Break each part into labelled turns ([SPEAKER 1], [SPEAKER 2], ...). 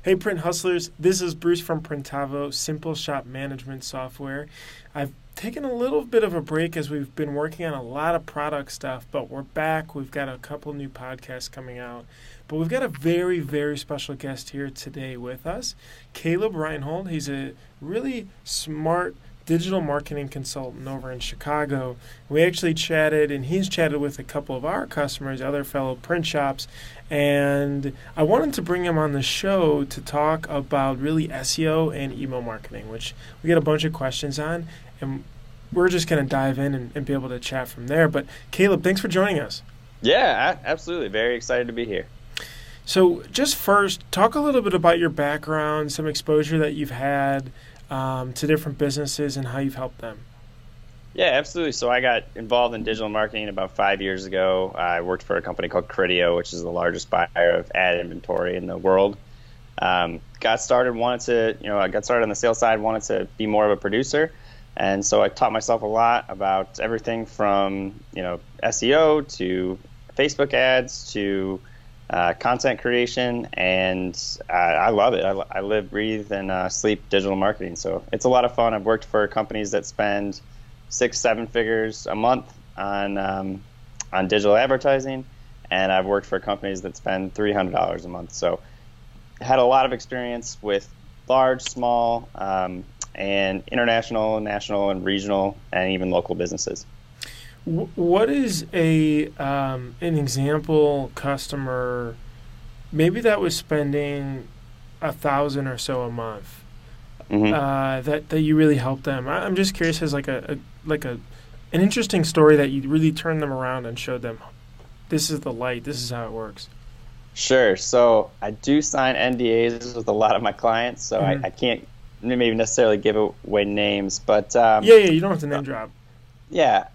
[SPEAKER 1] Hey, Print Hustlers. This is Bruce from Printavo, simple shop management software. I've taken a little bit of a break as we've been working on a lot of product stuff, but we're back. We've got a couple new podcasts coming out. But we've got a very, very special guest here today with us, Caleb Reinhold. He's a really smart digital marketing consultant over in Chicago. We actually chatted, and he's chatted with a couple of our customers, other fellow print shops, and I wanted to bring him on the show to talk about really SEO and email marketing, which we get a bunch of questions on, and we're just going to dive in and be able to chat from there. But Caleb, thanks for joining us.
[SPEAKER 2] Yeah, absolutely. Very excited to be here.
[SPEAKER 1] So just first, talk a little bit about your background, some exposure that you've had to different businesses and how you've helped them.
[SPEAKER 2] Yeah, absolutely. So I got involved in digital marketing about 5 years ago. I worked for a company called Criteo, which is the largest buyer of ad inventory in the world. Got started on the sales side, wanted to be more of a producer. And so I taught myself a lot about everything from, SEO to Facebook ads to content creation, and I love it. I live, breathe, and sleep digital marketing. So it's a lot of fun. I've worked for companies that spend 6-7 figures a month on digital advertising, and I've worked for companies that spend $300 a month. So had a lot of experience with large, small, and international, national, and regional, and even local businesses.
[SPEAKER 1] What is an example customer, maybe that was spending $1,000 or so a month, that you really helped them? I'm just curious, as an interesting story that you really turned them around and showed them this is the light, this is how it works.
[SPEAKER 2] Sure. So I do sign NDAs with a lot of my clients, so I can't maybe necessarily give away names, but
[SPEAKER 1] you don't have to name drop.
[SPEAKER 2] Yeah,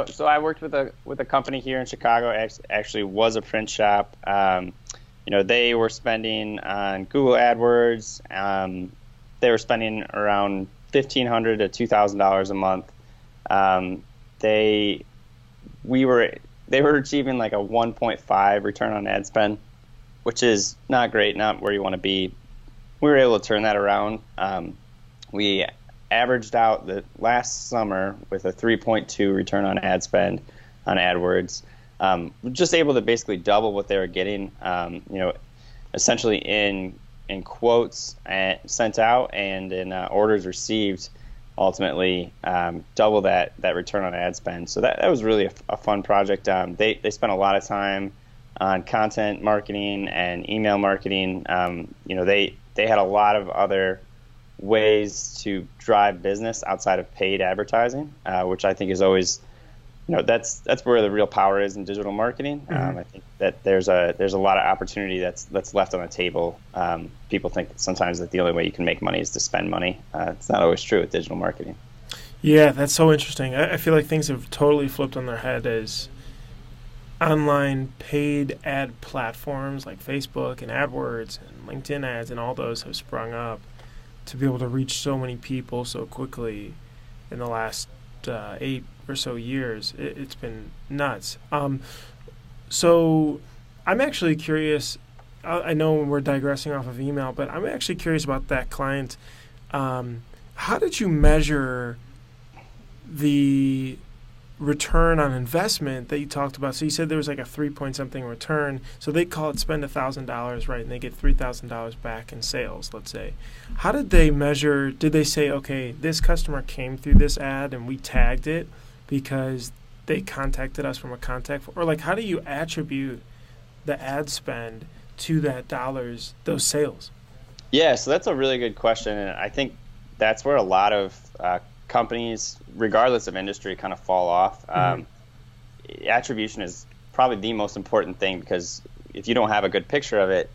[SPEAKER 2] so I worked with a company here in Chicago. Actually, was a print shop. They were spending on Google AdWords. They were spending around $1,500 to $2,000 a month. They were achieving like a 1.5 return on ad spend, which is not great, not where you want to be. We were able to turn that around. We averaged out the last summer with a 3.2 return on ad spend on AdWords. Just able to basically double what they were getting, essentially in quotes sent out and in orders received, ultimately double that return on ad spend. So that was really a fun project. They spent a lot of time on content marketing and email marketing. They had a lot of other ways to drive business outside of paid advertising, which I think is always, that's where the real power is in digital marketing. I think that there's a lot of opportunity that's left on the table. People think that sometimes that the only way you can make money is to spend money. It's not always true with digital marketing.
[SPEAKER 1] Yeah, that's so interesting. I feel like things have totally flipped on their head as online paid ad platforms like Facebook and AdWords and LinkedIn ads and all those have sprung up to be able to reach so many people so quickly in the last 8 or so years. It's been nuts. So I'm actually curious. I know we're digressing off of email, but I'm actually curious about that client. How did you measure the return on investment that you talked about? So you said there was like a 3-point-something return. So they call it spend $1,000, right? And they get $3,000 back in sales, let's say. How did they measure? Did they say, okay, this customer came through this ad and we tagged it because they contacted us from a contact? Or like, how do you attribute the ad spend to that dollars, those sales?
[SPEAKER 2] Yeah, so that's a really good question. And I think that's where a lot of companies, regardless of industry, kind of fall off. Attribution is probably the most important thing, because if you don't have a good picture of it,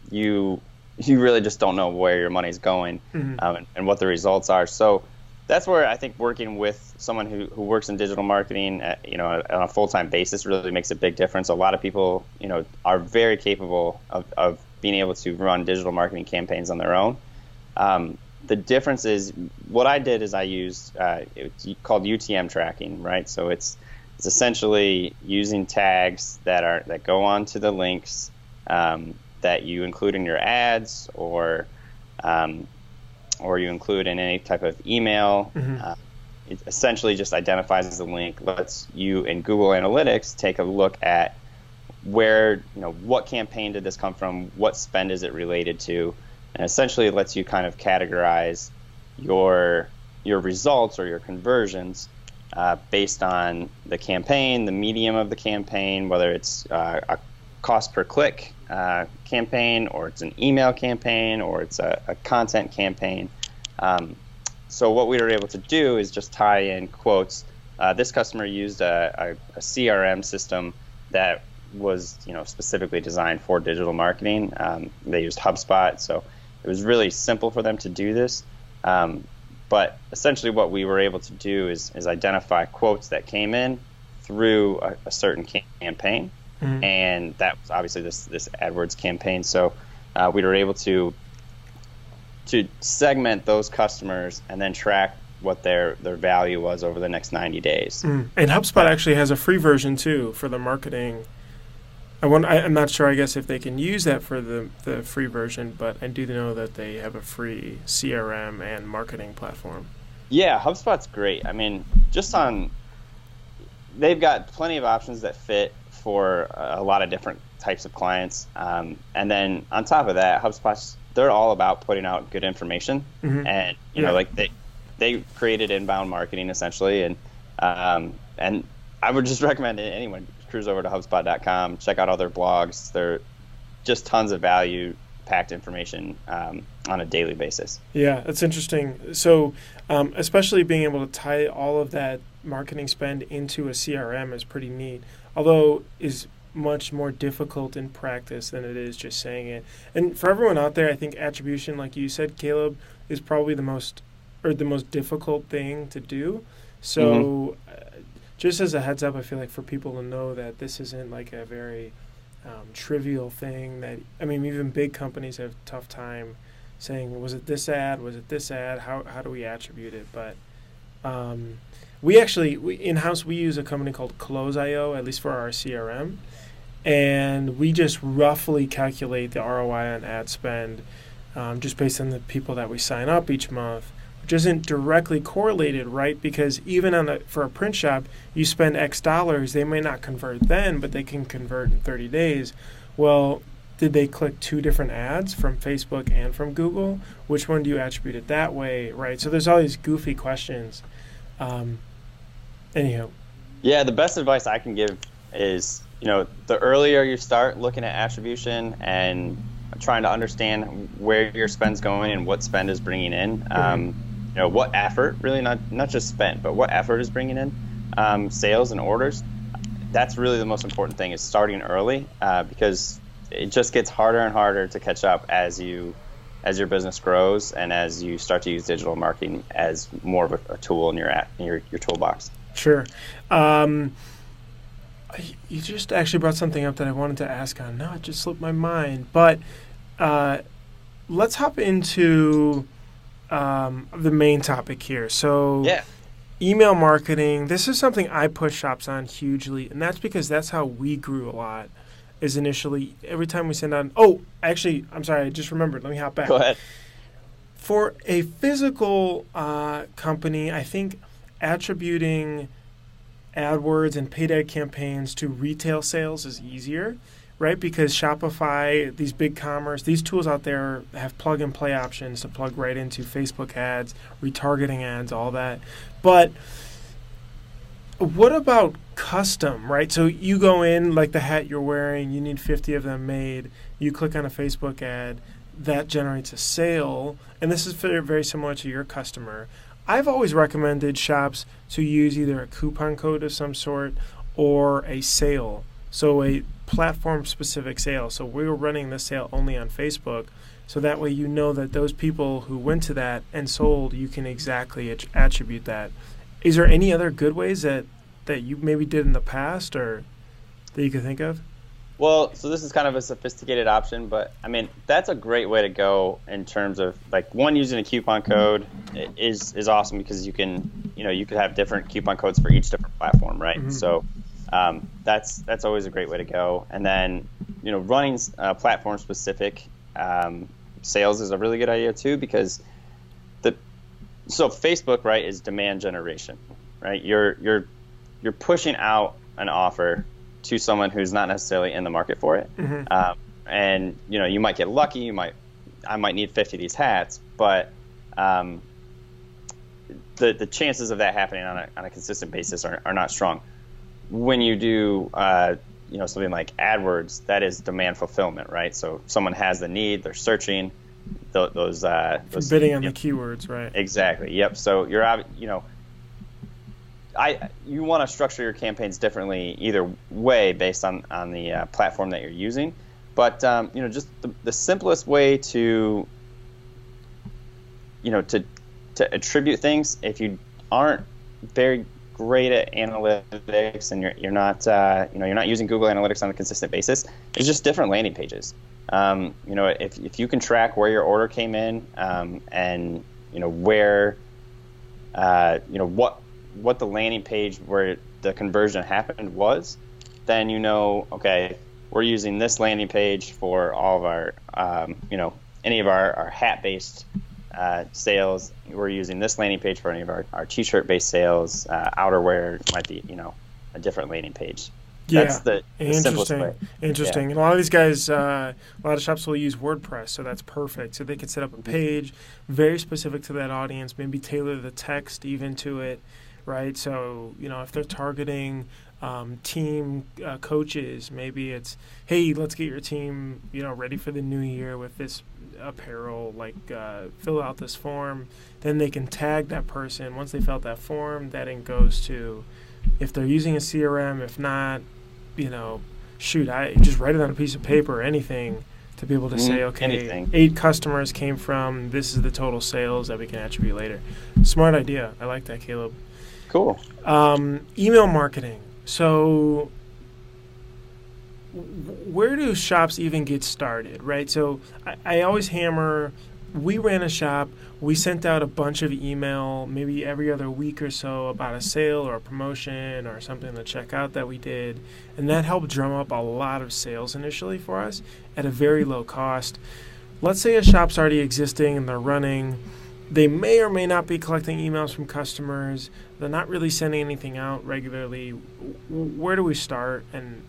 [SPEAKER 2] you really just don't know where your money's going and what the results are. So that's where I think working with someone who works in digital marketing, on a full-time basis really makes a big difference. A lot of people, are very capable of being able to run digital marketing campaigns on their own. The difference is, what I did is I used it's called UTM tracking, right? So it's essentially using tags that go onto the links that that you include in your ads or you include in any type of email. It essentially just identifies the link, lets you in Google Analytics take a look at where, what campaign did this come from, what spend is it related to, and essentially it lets you kind of categorize your results or your conversions based on the campaign, the medium of the campaign, whether it's a cost per click campaign, or it's an email campaign, or it's a content campaign. So what we were able to do is just tie in quotes. This customer used a CRM system that was specifically designed for digital marketing. They used HubSpot, so it was really simple for them to do this. But essentially what we were able to do is identify quotes that came in through a certain campaign. And that was obviously this AdWords campaign. So we were able to segment those customers and then track what their value was over the next 90 days.
[SPEAKER 1] And HubSpot actually has a free version too for the marketing. I'm not sure, I guess, if they can use that for the free version, but I do know that they have a free CRM and marketing platform. Yeah,
[SPEAKER 2] HubSpot's great. I mean, they've got plenty of options that fit for a lot of different types of clients. And then on top of that, HubSpot's, they're all about putting out good information. And, like they created inbound marketing essentially. And I would just recommend anyone cruise over to HubSpot.com, check out all their blogs. They're just tons of value-packed information on a daily basis.
[SPEAKER 1] Yeah, that's interesting. So especially being able to tie all of that marketing spend into a CRM is pretty neat, although is much more difficult in practice than it is just saying it. And for everyone out there, I think attribution, like you said, Caleb, is probably the most difficult thing to do. So just as a heads up, I feel like for people to know that this isn't like a very trivial thing that, even big companies have a tough time saying, was it this ad? Was it this ad? How do we attribute it? But we in-house, we use a company called Close.io, at least for our CRM. And we just roughly calculate the ROI on ad spend just based on the people that we sign up each month, which isn't directly correlated, right? Because even for a print shop, you spend X dollars, they may not convert then, but they can convert in 30 days. Well, did they click 2 different ads from Facebook and from Google? Which one do you attribute it that way, right? So there's all these goofy questions. Anyhow.
[SPEAKER 2] Yeah, the best advice I can give is, the earlier you start looking at attribution and trying to understand where your spend's going and what spend is bringing in, what effort, really not just spend, but what effort is bringing in, sales and orders. That's really the most important thing, is starting early, because it just gets harder and harder to catch up as your business grows and as you start to use digital marketing as more of a tool in your toolbox.
[SPEAKER 1] Sure. You just actually brought something up that I wanted to ask on. No, it just slipped my mind. But let's hop into the main topic here. So email marketing, this is something I push shops on hugely, and that's because that's how we grew a lot. Is initially every time we send out. Oh, actually, I'm sorry, I just remembered. Let me hop back.
[SPEAKER 2] Go ahead.
[SPEAKER 1] For a physical company, I think attributing AdWords and paid ad campaigns to retail sales is easier, right? Because Shopify, these big commerce, these tools out there have plug and play options to plug right into Facebook ads, retargeting ads, all that. But what about custom, right? So you go in, like the hat you're wearing, you need 50 of them made, you click on a Facebook ad, that generates a sale, and this is very, very similar to your customer. I've always recommended shops to use either a coupon code of some sort or a sale, so a platform-specific sale. So we were running this sale only on Facebook, so that way you know that those people who went to that and sold, you can exactly attribute that. Is there any other good ways that you maybe did in the past or that you could think of?
[SPEAKER 2] Well, so this is kind of a sophisticated option, but that's a great way to go in terms of using a coupon code is awesome, because you could have different coupon codes for each different platform, right? So that's always a great way to go. And then running platform specific sales is a really good idea too, because so Facebook, right, is demand generation, right? You're pushing out an offer to someone who's not necessarily in the market for it. And you might get lucky. I might need 50 of these hats, but the chances of that happening on a consistent basis are not strong. When you do something like AdWords, that is demand fulfillment, right? So someone has the need, they're searching those
[SPEAKER 1] bidding on the keywords, right?
[SPEAKER 2] Exactly. Yep. So you want to structure your campaigns differently either way based on the platform that you're using. But just the simplest way to attribute things, if you aren't very great at analytics and you're not using Google Analytics on a consistent basis, is just different landing pages. If you can track where your order came in, and where what the landing page where the conversion happened was, then okay, we're using this landing page for all of our any of our hat-based sales. We're using this landing page for any of our t-shirt based sales. Outerwear might be a different landing page.
[SPEAKER 1] Yeah,
[SPEAKER 2] that's the simplest way.
[SPEAKER 1] Interesting. And a lot of these guys, a lot of shops will use WordPress, so that's perfect. So they can set up a page very specific to that audience, maybe tailor the text even to it, right? So, if they're targeting team coaches, maybe it's, hey, let's get your team, ready for the new year with this apparel, fill out this form. Then they can tag that person. Once they fill out that form, that then goes to, if they're using a CRM, if not, I just write it on a piece of paper or anything to be able to say, okay,
[SPEAKER 2] anything.
[SPEAKER 1] 8 customers came from, this is the total sales that we can attribute later. Smart idea. I like that, Caleb.
[SPEAKER 2] Cool.
[SPEAKER 1] Email marketing. So where do shops even get started, right? So I always hammer, we ran a shop, we sent out a bunch of email maybe every other week or so about a sale or a promotion or something to check out that we did, and that helped drum up a lot of sales initially for us at a very low cost. Let's say a shop's already existing and they're running. They may or may not be collecting emails from customers. They're not really sending anything out regularly. Where do we start, and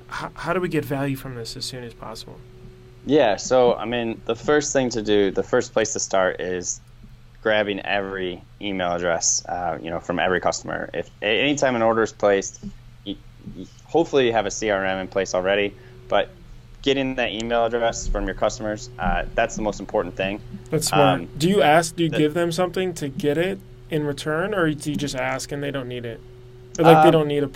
[SPEAKER 1] how do we get value from this as soon as possible?
[SPEAKER 2] Yeah, so the first thing to do, the first place to start is grabbing every email address, from every customer. If anytime an order is placed, hopefully you have a CRM in place already, but getting that email address from your customers, that's the most important thing.
[SPEAKER 1] That's smart. Do you give them something to get it in return, or do you just ask and they don't need it? Or they don't need a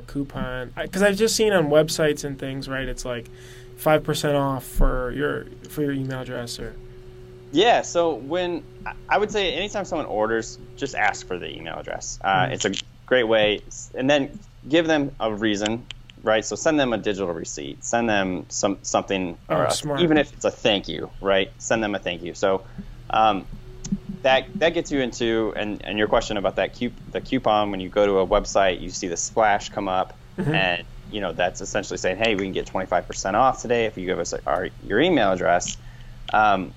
[SPEAKER 1] coupon? Because I've just seen on websites and things, right, it's 5% off for your email address, or
[SPEAKER 2] yeah. So I would say anytime someone orders, just ask for the email address. It's a great way, and then give them a reason, right? So send them a digital receipt, send them something, even if it's a thank you, right? Send them a thank you. So that gets you into and your question about the coupon. When you go to a website, you see the splash come up, and that's essentially saying, hey, we can get 25% off today if you give us your email address. So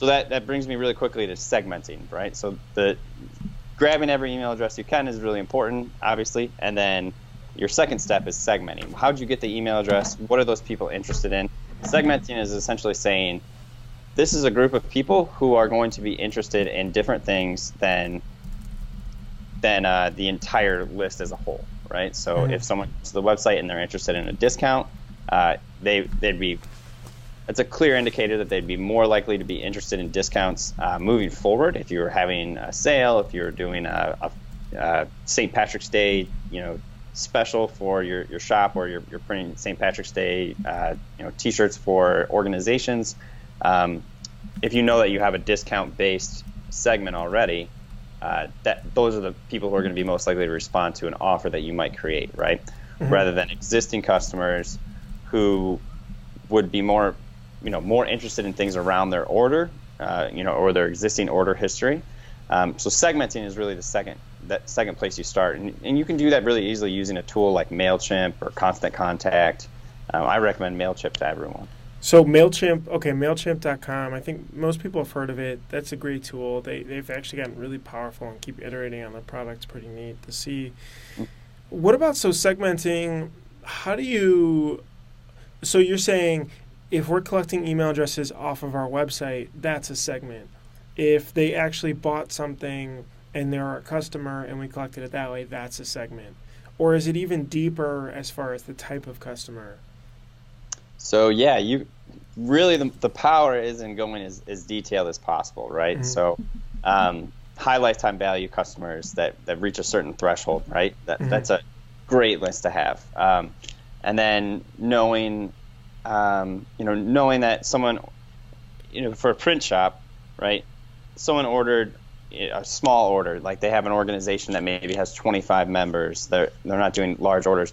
[SPEAKER 2] that brings me really quickly to segmenting, right? So grabbing every email address you can is really important, obviously. And then your second step is segmenting. How'd you get the email address? What are those people interested in? Segmenting is essentially saying, this is a group of people who are going to be interested in different things than the entire list as a whole. Right, so if someone goes to the website and they're interested in a discount, it's a clear indicator that they'd be more likely to be interested in discounts moving forward. If you're having a sale, if you're doing a St. Patrick's Day, special for your shop, or you're printing St. Patrick's Day, T-shirts for organizations. If you know that you have a discount-based segment already, those are the people who are going to be most likely to respond to an offer that you might create, right? Rather than existing customers who would be more interested in things around their order, or their existing order history. So segmenting is really the second place you start, and you can do that really easily using a tool like MailChimp or Constant Contact. I recommend MailChimp to everyone.
[SPEAKER 1] So MailChimp, okay, MailChimp.com, I think most people have heard of it. That's a great tool. They've actually gotten really powerful and keep iterating on their products. Pretty neat to see. What about, so segmenting, so you're saying if we're collecting email addresses off of our website, that's a segment. If they actually bought something and they're our customer and we collected it that way, that's a segment. Or is it even deeper as far as the type of customer?
[SPEAKER 2] So yeah, you really the power is in going as detailed as possible, right? So high lifetime value customers that reach a certain threshold, right? That's a great list to have. And then knowing that someone, for a print shop, right? Someone ordered a small order, like they have an organization that maybe has 25 members. They're not doing large orders.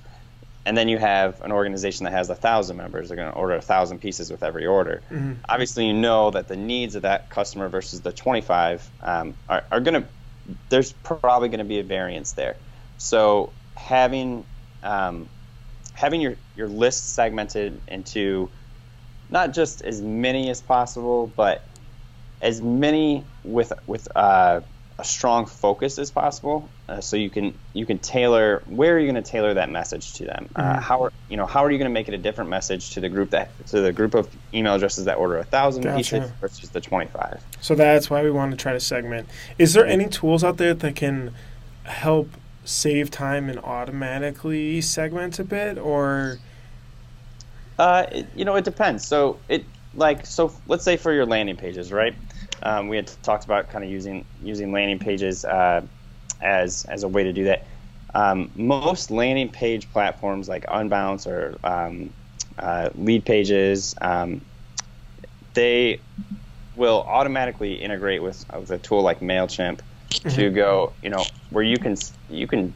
[SPEAKER 2] And then you have an organization that has 1,000 members. They're going to order 1,000 pieces with every order. Obviously, you know that the needs of that customer versus the 25 are going to. There's probably going to be a variance there. So having your list segmented into not just as many as possible, but as many with a strong focus as possible, so you can tailor, where are you going to tailor that message to them? How are you going to make it a different message to the group of email addresses that order 1,000 pieces versus the 25?
[SPEAKER 1] So that's why we want to try to segment. Is there any tools out there that can help save time and automatically segment a bit, or?
[SPEAKER 2] It depends. So let's say for your landing pages, right? We had talked about kind of using landing pages as a way to do that. Most landing page platforms like Unbounce or Lead Pages, they will automatically integrate with a tool like MailChimp to go, where you can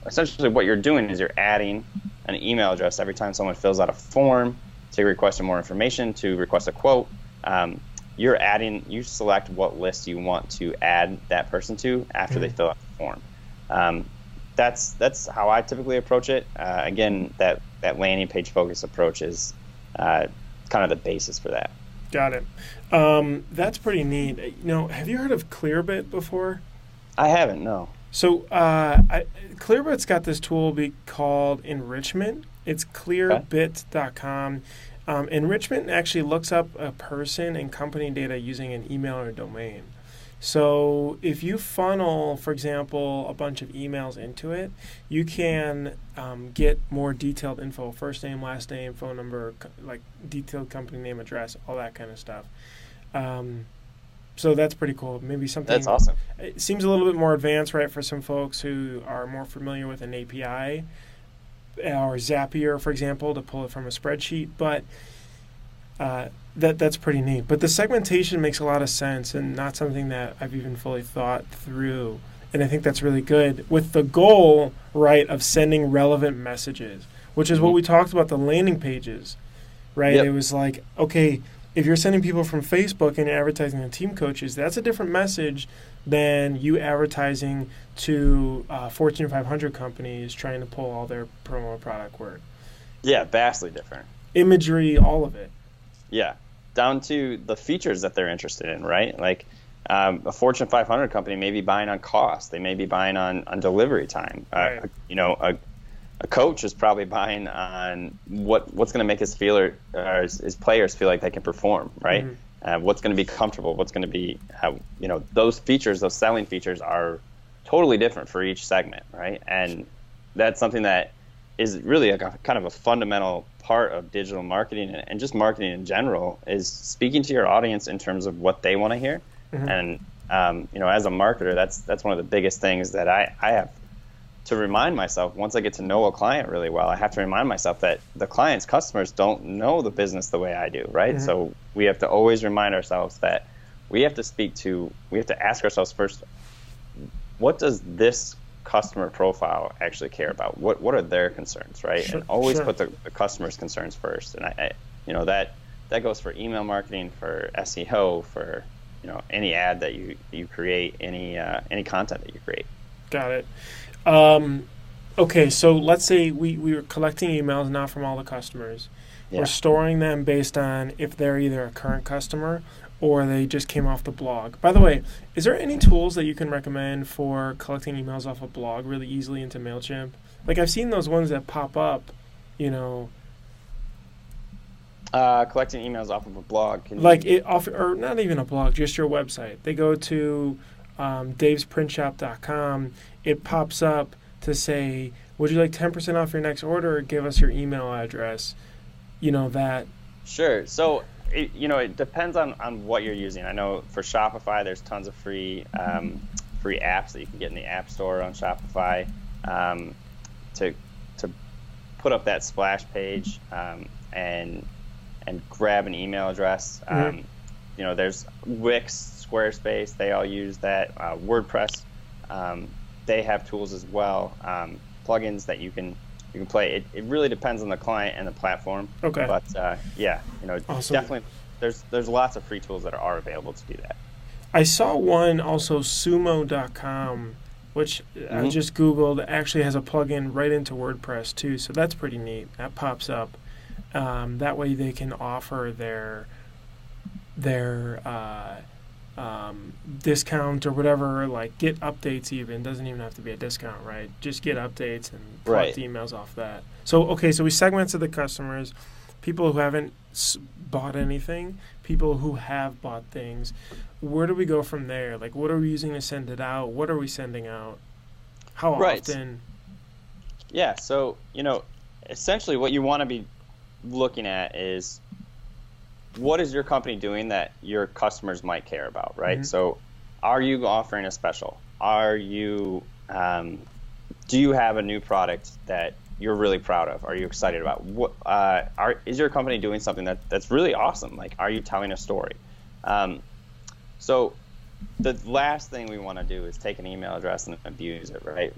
[SPEAKER 2] essentially, what you're doing is you're adding an email address every time someone fills out a form to request more information, to request a quote. You select what list you want to add that person to after they fill out the form. That's how I typically approach it. Again, that landing page focus approach is kind of the basis for that.
[SPEAKER 1] Got it. That's pretty neat. Have you heard of Clearbit before?
[SPEAKER 2] I haven't, no.
[SPEAKER 1] So Clearbit's got this tool called Enrichment. It's clearbit.com. Enrichment actually looks up a person and company data using an email or domain. So if you funnel, for example, a bunch of emails into it, you can get more detailed info, first name, last name, phone number, like detailed company name, address, all that kind of stuff. So that's pretty cool. Maybe something.
[SPEAKER 2] That's awesome.
[SPEAKER 1] It seems a little bit more advanced, right, for some folks who are more familiar with an API or Zapier, for example, to pull it from a spreadsheet. But that's pretty neat. But the segmentation makes a lot of sense and not something that I've even fully thought through. And I think that's really good, with the goal, right, of sending relevant messages, which is what we talked about, the landing pages, right? Yep. It was like, okay, if you're sending people from Facebook and advertising to team coaches, that's a different message than you advertising to Fortune 500 companies trying to pull all their promo product work.
[SPEAKER 2] Yeah, vastly different.
[SPEAKER 1] Imagery, all of it.
[SPEAKER 2] Yeah, down to the features that they're interested in, right? Like a Fortune 500 company may be buying on cost. They may be buying on delivery time. Right. A coach is probably buying on what's going to make his players feel like they can perform, right? What's going to be comfortable, what's going to be, those features, those selling features are totally different for each segment, right? And that's something that is really a kind of a fundamental part of digital marketing and just marketing in general, is speaking to your audience in terms of what they want to hear. And, as a marketer, that's one of the biggest things that I have to remind myself. Once I get to know a client really well, I have to remind myself that the client's customers don't know the business the way I do, right? So we have to always remind ourselves that we have to ask ourselves first, what does this customer profile actually care about? What are their concerns, right? Sure, and always put the customer's concerns first. And I that goes for email marketing, for SEO, for any ad that you create, any content that you create.
[SPEAKER 1] Got it. Okay, so let's say we were collecting emails now from all the customers.
[SPEAKER 2] Yeah.
[SPEAKER 1] We're storing them based on if they're either a current customer or they just came off the blog. By the way, is there any tools that you can recommend for collecting emails off a blog really easily into MailChimp? Like I've seen those ones that pop up, you know,
[SPEAKER 2] Collecting emails off of a blog.
[SPEAKER 1] or not even a blog, just your website. They go to davesprintshop.com. It pops up to say, would you like 10% off your next order? Or give us your email address. You know that.
[SPEAKER 2] Sure. So, it depends on what you're using. I know for Shopify, there's tons of free apps that you can get in the App Store on Shopify to put up that splash page and grab an email address. There's Wix, Squarespace. They all use that. WordPress. They have tools as well. Plugins that you can play. It really depends on the client and the platform.
[SPEAKER 1] Okay.
[SPEAKER 2] But
[SPEAKER 1] Awesome.
[SPEAKER 2] definitely there's lots of free tools that are available to do that.
[SPEAKER 1] I saw one also, sumo.com, which I just Googled, actually has a plugin right into WordPress too. So that's pretty neat. That pops up. That way they can offer their discount or whatever, like get updates even. Doesn't even have to be a discount, right? Just get updates and collect emails off that. So, okay, so we segmented the customers, people who haven't bought anything, people who have bought things. Where do we go from there? Like, what are we using to send it out? What are we sending out? How often?
[SPEAKER 2] Yeah, so, essentially what you want to be looking at is what is your company doing that your customers might care about, right? So are you offering a special? Are you do you have a new product that you're really proud of? Are you excited about? What is your company doing something that's really awesome? Like, are you telling a story? So the last thing we want to do is take an email address and abuse it, right?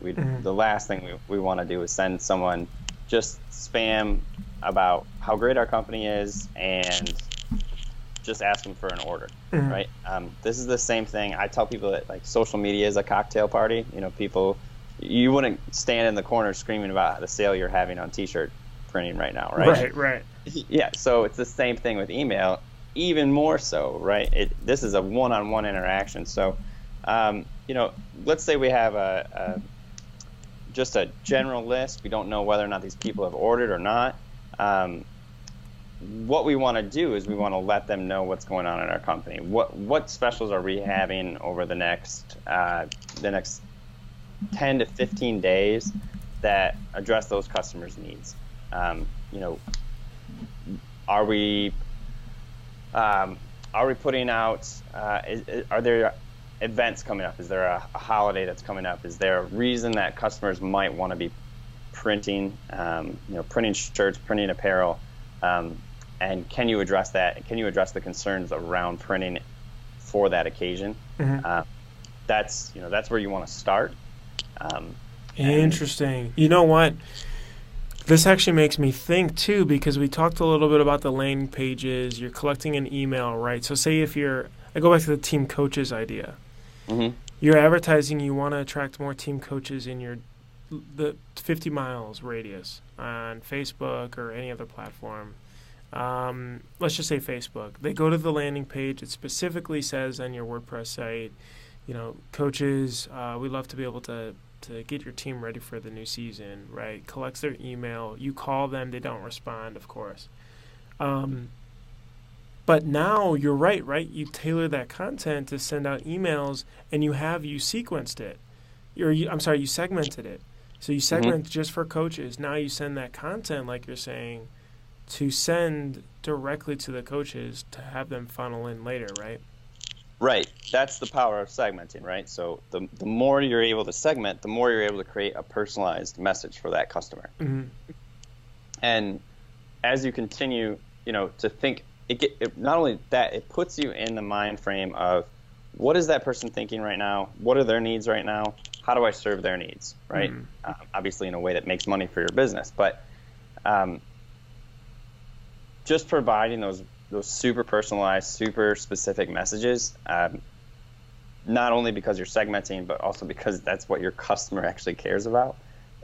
[SPEAKER 2] The last thing we want to do is send someone just spam about how great our company is and just ask them for an order, right? This is the same thing. I tell people that like social media is a cocktail party. You wouldn't stand in the corner screaming about the sale you're having on t-shirt printing right now, right?
[SPEAKER 1] Right.
[SPEAKER 2] Yeah, so it's the same thing with email, even more so, right? This is a one-on-one interaction. So, let's say we have just a general list. We don't know whether or not these people have ordered or not. What we want to do is we want to let them know what's going on in our company. What specials are we having over the next 10 to 15 days that address those customers' needs? Are we putting out? Are there events coming up? Is there a holiday that's coming up? Is there a reason that customers might want to be printing, printing shirts, printing apparel? And can you address that? Can you address the concerns around printing for that occasion? That's where you want to start.
[SPEAKER 1] Interesting. You know what? This actually makes me think too, because we talked a little bit about the landing pages. You're collecting an email, right? So say I go back to the team coaches idea. You're advertising, you want to attract more team coaches in the 50 miles radius on Facebook or any other platform. Let's just say Facebook. They go to the landing page. It specifically says on your WordPress site, coaches, we love to be able to get your team ready for the new season, right? Collects their email. You call them. They don't respond, of course. But now you're right? You tailor that content to send out emails, and you sequenced it. You segmented it. So you segment just for coaches. Now you send that content, like you're saying, to send directly to the coaches to have them funnel in later, right?
[SPEAKER 2] Right. That's the power of segmenting, right? So the more you're able to segment, the more you're able to create a personalized message for that customer. And as you continue, to think, not only that, it puts you in the mind frame of what is that person thinking right now? What are their needs right now? How do I serve their needs, right? Obviously in a way that makes money for your business, but just providing those super personalized, super specific messages, not only because you're segmenting, but also because that's what your customer actually cares about,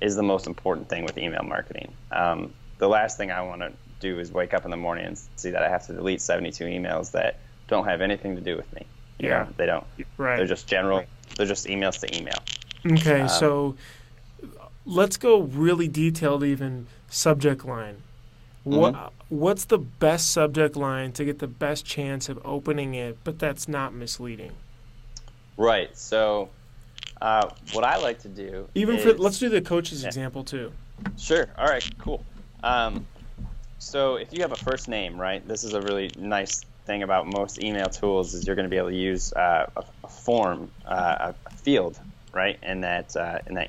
[SPEAKER 2] is the most important thing with email marketing. The last thing I want to do is wake up in the morning and see that I have to delete 72 emails that don't have anything to do with me. You know, they don't.
[SPEAKER 1] Right.
[SPEAKER 2] They're just general. Right. They're just emails to email.
[SPEAKER 1] Okay, so let's go really detailed, even subject line. What's the best subject line to get the best chance of opening it, but that's not misleading? Right.
[SPEAKER 2] So what I like to do
[SPEAKER 1] let's do the coach's example too.
[SPEAKER 2] Sure. All right, cool. So if you have a first name, right, this is a really nice thing about most email tools is you're going to be able to use a form, a field, right, in that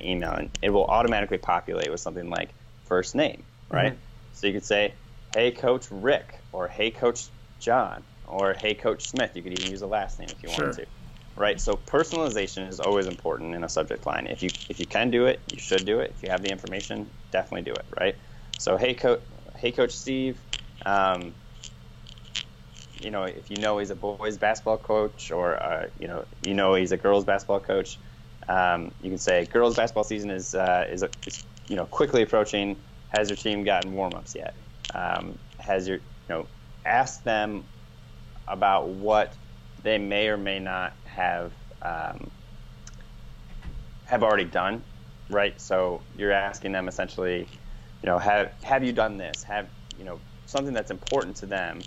[SPEAKER 2] email, and it will automatically populate with something like first name, right? Mm-hmm. So you could say, hey, Coach Rick, or hey, Coach John, or hey, Coach Smith. You could even use a last name if you wanted to, right? So personalization is always important in a subject line. If you can do it, you should do it. If you have the information, definitely do it, right? So hey, Coach Steve. You know, if you know he's a boys basketball coach, or you know he's a girls basketball coach, you can say girls basketball season is quickly approaching. Has your team gotten warm-ups yet? Ask them about what they may or may not have already done, right? So you're asking them essentially, have you done this? Have something that's important to them.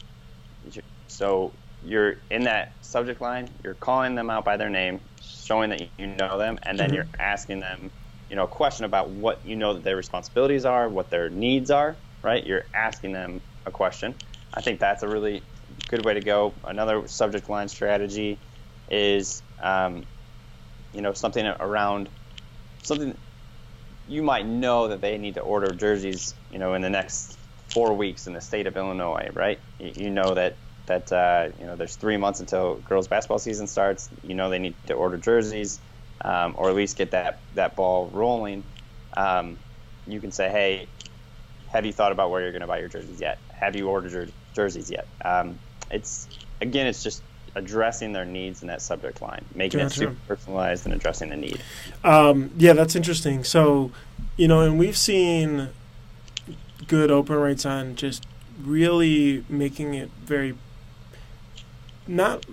[SPEAKER 2] So you're in that subject line, you're calling them out by their name, showing that you know them, and then you're asking them, a question about what that their responsibilities are, what their needs are, right? You're asking them a question. I think that's a really good way to go. Another subject line strategy is, something around something you might know that they need to order jerseys, in the next 4 weeks in the state of Illinois, right? You know that there's 3 months until girls basketball season starts. They need to order jerseys, or at least get that ball rolling. You can say, hey, have you thought about where you're going to buy your jerseys yet? Have you ordered jerseys yet? It's just addressing their needs in that subject line, making it super personalized and addressing the need.
[SPEAKER 1] Yeah, that's interesting. So, and we've seen good open rates on just really making it very, not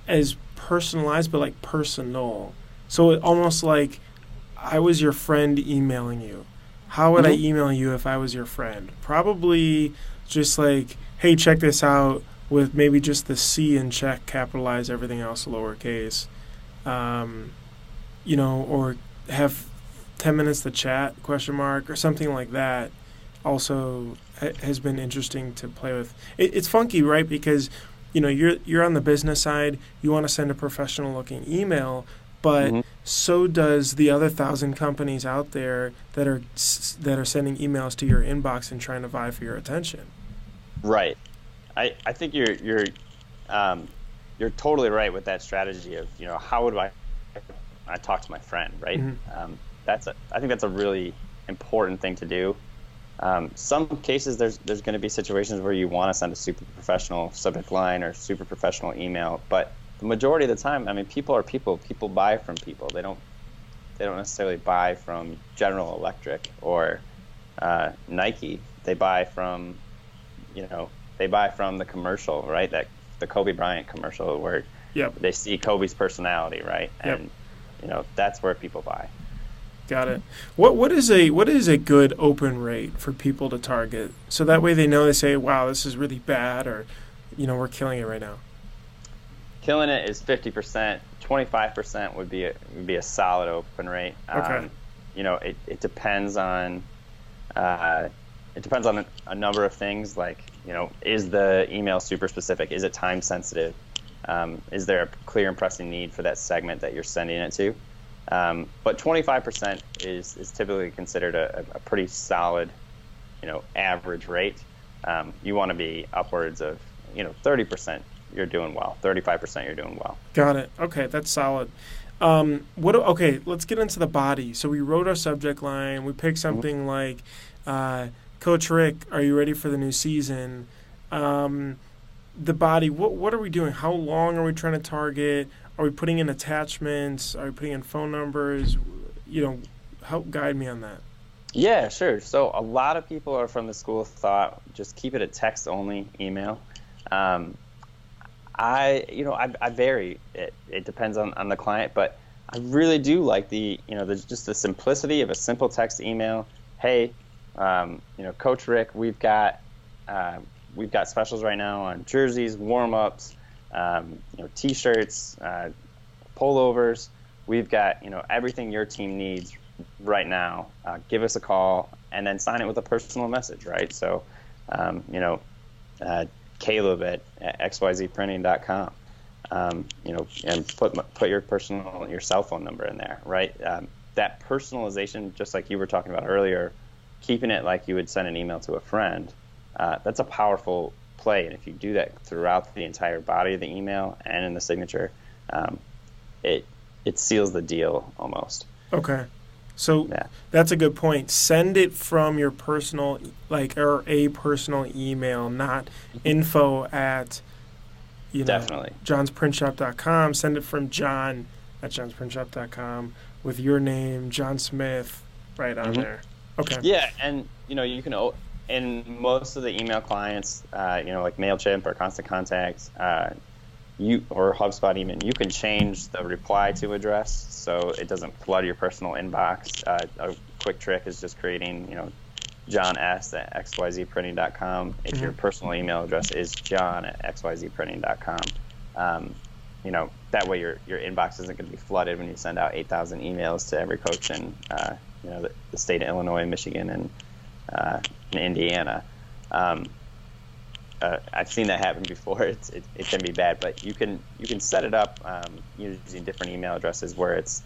[SPEAKER 1] as personalized, but like personal. So it almost like I was your friend emailing you. How would I email you if I was your friend? Probably just like, hey, check this out, with maybe just the C in check, capitalize, everything else lowercase. Or have 10 minutes to chat, ? Or something like that. Also has been interesting to play with. It's funky, right? Because you're on the business side. You want to send a professional looking email, but so does the other 1,000 companies out there that are sending emails to your inbox and trying to vie for your attention. Right.
[SPEAKER 2] I think you're totally right with that strategy of how would I talk to my friend, right? I think that's a really important thing to do. Some cases there's going to be situations where you want to send a super professional subject line or super professional email, but the majority of the time, people are people. People buy from people. They don't necessarily buy from General Electric or Nike. They buy from the commercial, right? The Kobe Bryant commercial where they see Kobe's personality, right? And that's where people buy.
[SPEAKER 1] Got it. What is a good open rate for people to target? So that way they know, they say, wow, this is really bad, or we're killing it right now.
[SPEAKER 2] Killing it is 50%. 25% would be a solid open rate.
[SPEAKER 1] Okay.
[SPEAKER 2] It depends on a number of things, like is the email super specific? Is it time sensitive? Is there a clear and pressing need for that segment that you're sending it to? But 25% is typically considered a pretty solid, average rate. You want to be upwards of 30%. You're doing well. 35%, you're doing well.
[SPEAKER 1] Got it. Okay, that's solid. Okay, let's get into the body. So we wrote our subject line. We picked something like, Coach Rick, are you ready for the new season? The body, what are we doing? How long are we trying to target? Are we putting in attachments? Are we putting in phone numbers? Help guide me on that.
[SPEAKER 2] Yeah, sure. So a lot of people are from the school of thought, just keep it a text only email. Um, I vary. It depends on the client, but I really do like there's just the simplicity of a simple text email. Hey, Coach Rick, we've got specials right now on jerseys, warm-ups, t-shirts, pullovers. We've got, everything your team needs right now. Give us a call and then sign it with a personal message, right? So, Caleb at xyzprinting.com, and put your cell phone number in there, right? That personalization, just like you were talking about earlier, keeping it like you would send an email to a friend, that's a powerful play. And if you do that throughout the entire body of the email and in the signature, it seals the deal almost.
[SPEAKER 1] Okay. So
[SPEAKER 2] yeah.
[SPEAKER 1] That's a good point. Send it from your personal, or a personal email, not info at,
[SPEAKER 2] Definitely.
[SPEAKER 1] johnsprintshop.com. Send it from John at johnsprintshop.com with your name, John Smith, right on there. Okay.
[SPEAKER 2] Yeah, and you can, in most of the email clients, like MailChimp or Constant Contact, or HubSpot even, you can change the reply to address so it doesn't flood your personal inbox. A quick trick is just creating, John S at xyzprinting.com if your personal email address is john at xyzprinting.com. That way your inbox isn't going to be flooded when you send out 8,000 emails to every coach in the state of Illinois, Michigan, and Indiana. I've seen that happen before. It can be bad, but you can set it up using different email addresses where it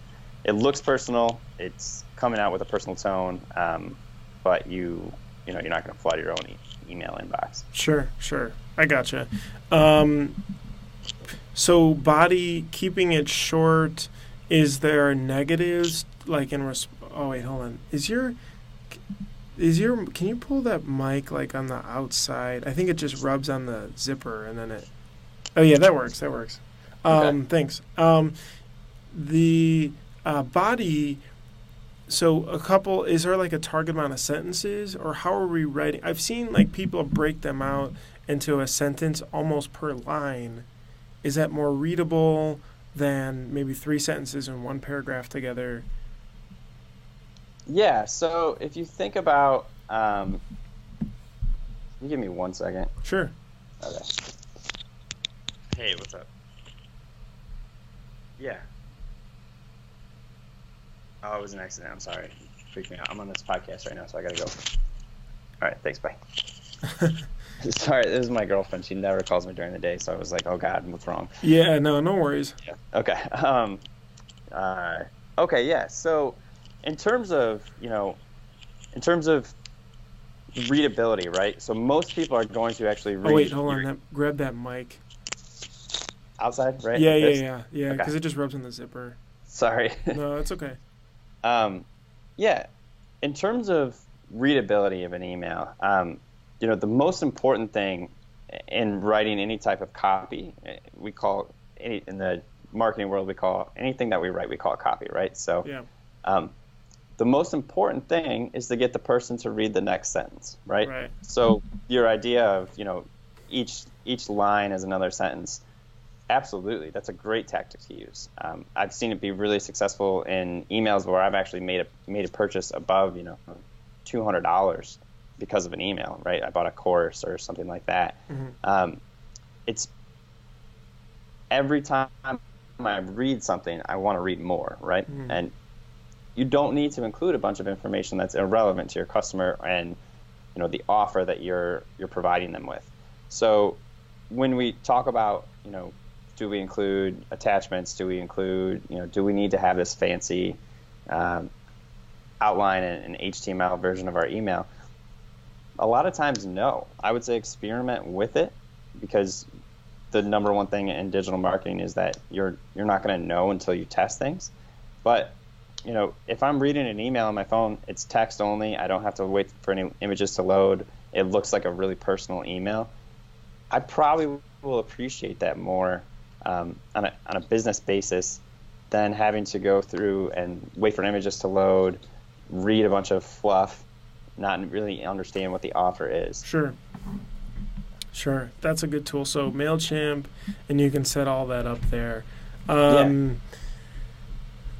[SPEAKER 2] looks personal. It's coming out with a personal tone, but you're not going to flood your own email inbox. Sure.
[SPEAKER 1] I gotcha. So body, keeping it short. Is there negatives oh wait, hold on. Can you pull that mic on the outside? I think it just rubs on the zipper and then it. Oh yeah, that works.
[SPEAKER 2] Okay.
[SPEAKER 1] Thanks. The body. So is there a target amount of sentences, or how are we writing? I've seen people break them out into a sentence almost per line. Is that more readable than maybe 3 sentences in one paragraph together?
[SPEAKER 2] Yeah, so if you think about, can you give me 1 second?
[SPEAKER 1] Sure.
[SPEAKER 2] Okay. Hey, what's up? Yeah. Oh, it was an accident. I'm sorry. Freaked me out. I'm on this podcast right now, so I gotta go. All right, thanks. Bye. Sorry, this is my girlfriend. She never calls me during the day, so I was like, oh God, what's wrong?
[SPEAKER 1] Yeah, no worries.
[SPEAKER 2] Yeah. Okay. Okay, yeah. So in terms of readability, right? So most people are going to actually read.
[SPEAKER 1] Oh wait, hold on. Grab that mic.
[SPEAKER 2] Outside, right?
[SPEAKER 1] Yeah. Because
[SPEAKER 2] okay.
[SPEAKER 1] It just rubs on the zipper.
[SPEAKER 2] Sorry.
[SPEAKER 1] No, it's okay.
[SPEAKER 2] Yeah. In terms of readability of an email, the most important thing in writing any type of copy, in the marketing world, we call anything that we write, we call it copy, right? So,
[SPEAKER 1] yeah.
[SPEAKER 2] The most important thing is to get the person to read the next sentence, right?
[SPEAKER 1] Right.
[SPEAKER 2] So your idea of, each line is another sentence, absolutely, that's a great tactic to use. I've seen it be really successful in emails where I've actually made a purchase above, $200 because of an email, right? I bought a course or something like that. It's every time I read something, I want to read more, right? And you don't need to include a bunch of information that's irrelevant to your customer and the offer that you're providing them with. So when we talk about do we include attachments? Do we include do we need to have this fancy outline and an HTML version of our email? A lot of times, no. I would say experiment with it, because the number one thing in digital marketing is that you're not going to know until you test things. But if I'm reading an email on my phone, it's text only. I don't have to wait for any images to load. It looks like a really personal email. I probably will appreciate that more on a business basis than having to go through and wait for images to load, read a bunch of fluff, not really understand what the offer is.
[SPEAKER 1] Sure. That's a good tool. So MailChimp, and you can set all that up there.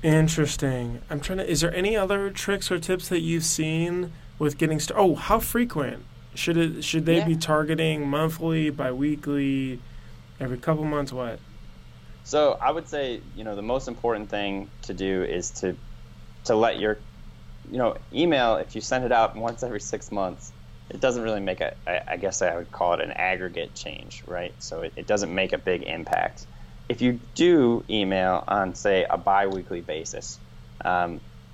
[SPEAKER 1] Interesting. Is there any other tricks or tips that you've seen with getting started? Oh, how frequent? Should they be targeting monthly, bi-weekly, every couple months, what?
[SPEAKER 2] So I would say, the most important thing to do is to let your, email, if you send it out once every 6 months, it doesn't really make I guess I would call it an aggregate change, right? So it doesn't make a big impact. If you do email on, say, a bi-weekly basis,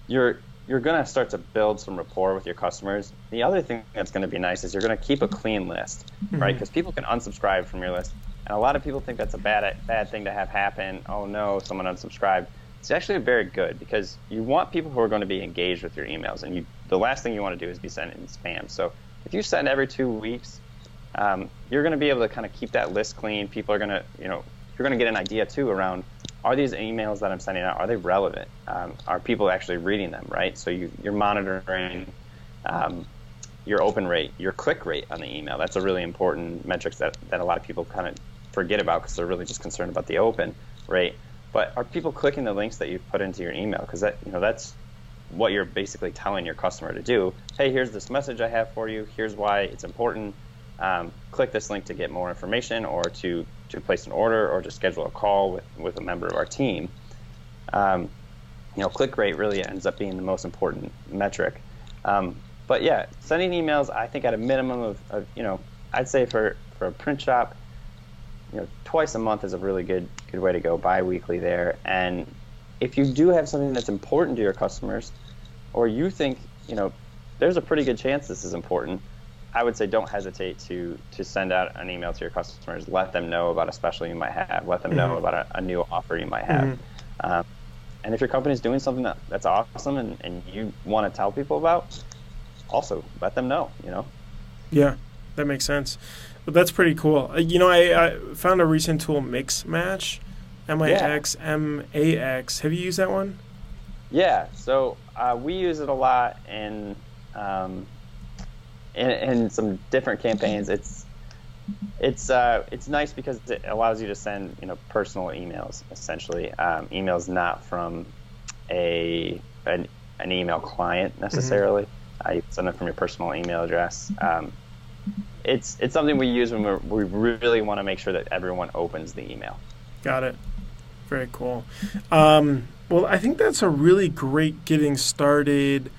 [SPEAKER 2] you're going to start to build some rapport with your customers. The other thing that's going to be nice is you're going to keep a clean list, right? Because people can unsubscribe from your list. And a lot of people think that's a bad thing to have happen. Oh, no, someone unsubscribed. It's actually very good because you want people who are going to be engaged with your emails. And the last thing you want to do is be sending spam. So if you send every 2 weeks, you're going to be able to kind of keep that list clean. People are going to, you're going to get an idea, too, around, are these emails that I'm sending out, are they relevant? Are people actually reading them, right? So you're monitoring your open rate, your click rate on the email. That's a really important metric that a lot of people kind of forget about because they're really just concerned about the open rate. But are people clicking the links that you've put into your email? Because that's what you're basically telling your customer to do. Hey, here's this message I have for you. Here's why it's important. Click this link to get more information, or to place an order, or to schedule a call with a member of our team. Click rate really ends up being the most important metric. But yeah, sending emails, I think at a minimum of I'd say for a print shop, twice a month is a really good way to go, bi-weekly there. And if you do have something that's important to your customers, or you think, there's a pretty good chance this is important, I would say don't hesitate to send out an email to your customers. Let them know about a special you might have. Let them know about a new offer you might have. And if your company's doing something that's awesome and you want to tell people about, also let them know,
[SPEAKER 1] Yeah, that makes sense. But that's pretty cool. I found a recent tool, Mixmatch, MIXMAX. Have you used that one?
[SPEAKER 2] Yeah, so we use it a lot in some different campaigns. It's nice because it allows you to send personal emails, essentially emails not from an email client necessarily. You send it from your personal email address. It's something we use when we really want to make sure that everyone opens the email.
[SPEAKER 1] Got it. Very cool. Well, I think that's a really great getting started,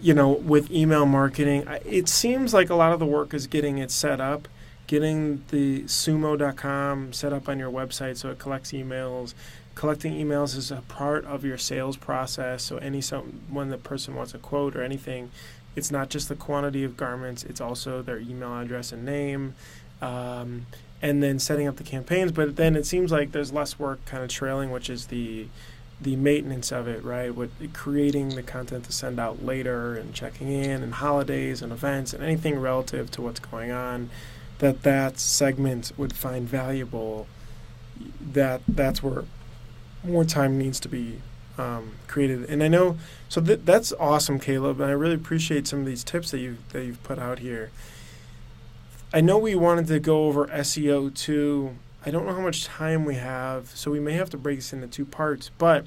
[SPEAKER 1] with email marketing. It seems like a lot of the work is getting it set up, getting the sumo.com set up on your website so it collects emails. Collecting emails is a part of your sales process. So when the person wants a quote or anything, it's not just the quantity of garments, it's also their email address and name, and then setting up the campaigns. But then it seems like there's less work kind of trailing, which is the maintenance of it, right? With creating the content to send out later and checking in and holidays and events and anything relative to what's going on that segment would find valuable. That's where more time needs to be created. And I know, so that's awesome, Caleb, and I really appreciate some of these tips that you've put out here. I know we wanted to go over SEO too. I don't know how much time we have, so we may have to break this into 2 parts, but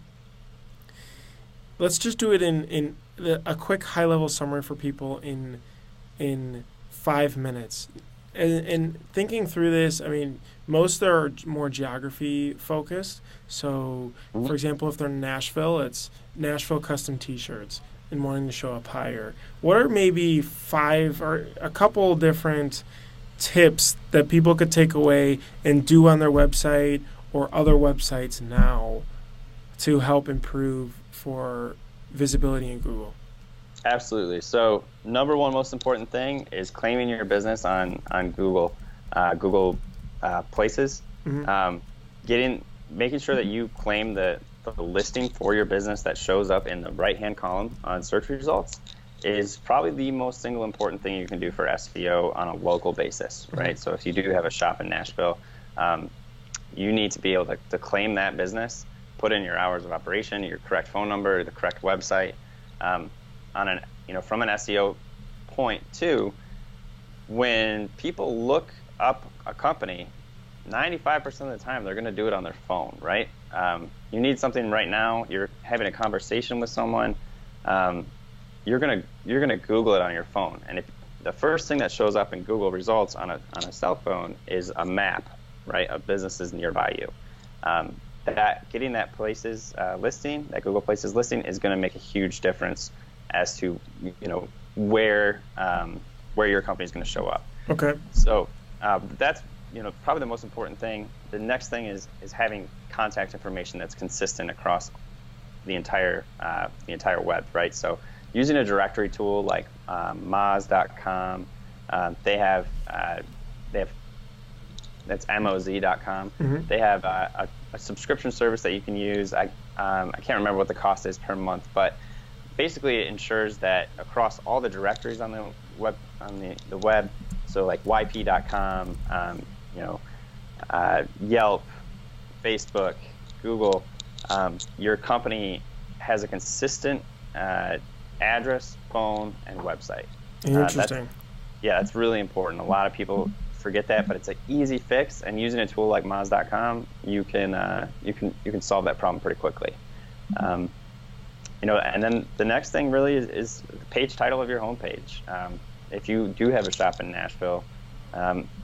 [SPEAKER 1] let's just do it in a quick high-level summary for people in 5 minutes. And thinking through this, I mean, most are more geography focused. So, for example, if they're in Nashville, it's Nashville custom T-shirts and wanting to show up higher. What are maybe 5 or a couple different tips that people could take away and do on their website or other websites now to help improve for visibility in Google?
[SPEAKER 2] Absolutely. So number one most important thing is claiming your business on Google Places. Making sure that you claim the listing for your business that shows up in the right-hand column on search results is probably the most single important thing you can do for SEO on a local basis, right? So if you do have a shop in Nashville, you need to be able to claim that business, put in your hours of operation, your correct phone number, the correct website, on an from an SEO point too. When people look up a company, 95% of the time they're going to do it on their phone, right? You need something right now. You're having a conversation with someone. You're gonna Google it on your phone, and if the first thing that shows up in Google results on a cell phone is a map, right, of businesses nearby you. That getting that places listing, that Google Places listing, is going to make a huge difference as to where your company is going to show up.
[SPEAKER 1] Okay.
[SPEAKER 2] So that's probably the most important thing. The next thing is having contact information that's consistent across the entire web, right? So using a directory tool like Moz.com, they have that's Moz.com.
[SPEAKER 1] Mm-hmm.
[SPEAKER 2] They have a subscription service that you can use. I can't remember what the cost is per month, but basically it ensures that across all the directories on the web, so like YP.com, Yelp, Facebook, Google, your company has a consistent address, phone, and website.
[SPEAKER 1] Interesting.
[SPEAKER 2] That's really important. A lot of people forget that, but it's an easy fix, and using a tool like Moz.com, you can solve that problem pretty quickly. And then the next thing really is the page title of your homepage. If you do have a shop in Nashville,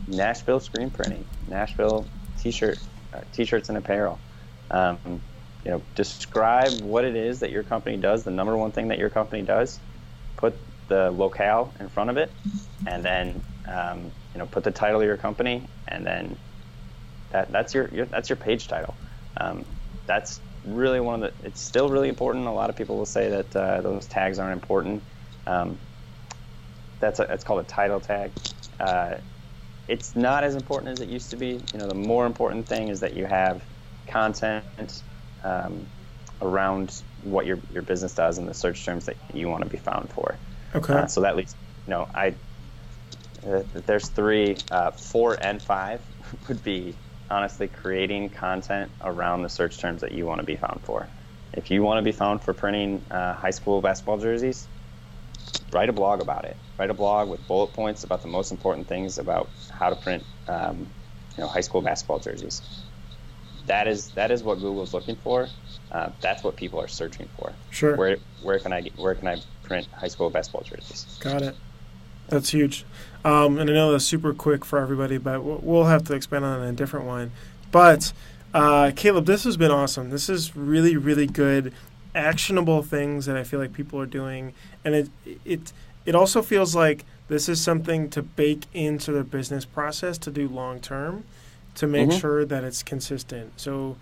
[SPEAKER 2] Nashville screen printing, Nashville t-shirts and apparel. Describe what it is that your company does, the number one thing that your company does, put the locale in front of it, and then put the title of your company, and then that's your page title. That's really it's still really important. A lot of people will say that those tags aren't important. It's called a title tag. It's not as important as it used to be. The more important thing is that you have content around what your business does and the search terms that you want to be found for.
[SPEAKER 1] Okay.
[SPEAKER 2] So that leads, there's 3, 4, and 5 would be honestly creating content around the search terms that you want to be found for. If you want to be found for printing high school basketball jerseys, write a blog about it. Write a blog with bullet points about the most important things about how to print, high school basketball jerseys. That is what Google's looking for. That's what people are searching for.
[SPEAKER 1] Sure.
[SPEAKER 2] Where can I print high school basketball jerseys?
[SPEAKER 1] Got it. That's huge. And I know that's super quick for everybody, but we'll have to expand on it in a different one. But Caleb, this has been awesome. This is really, really good, actionable things that I feel like people are doing, and it also feels like this is something to bake into their business process to do long term, to make sure that it's consistent. So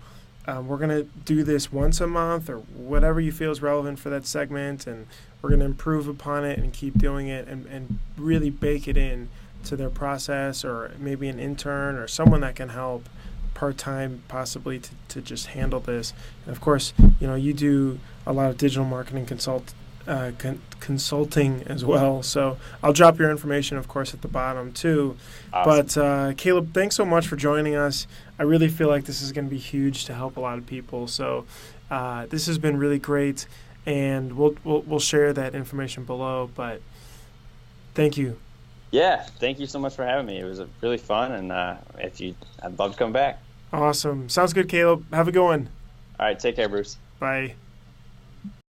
[SPEAKER 1] we're going to do this once a month or whatever you feel is relevant for that segment, and we're going to improve upon it and keep doing it and really bake it in to their process, or maybe an intern or someone that can help part-time possibly to just handle this. And of course, you do a lot of digital marketing consulting as well. So I'll drop your information, of course, at the bottom too. Awesome. But Caleb, thanks so much for joining us. I really feel like this is going to be huge to help a lot of people. So this has been really great, and we'll share that information below. But thank you.
[SPEAKER 2] Yeah, thank you so much for having me. It was really fun, and I'd love to come back.
[SPEAKER 1] Awesome. Sounds good, Caleb. Have a good one.
[SPEAKER 2] All right, take care, Bruce.
[SPEAKER 1] Bye.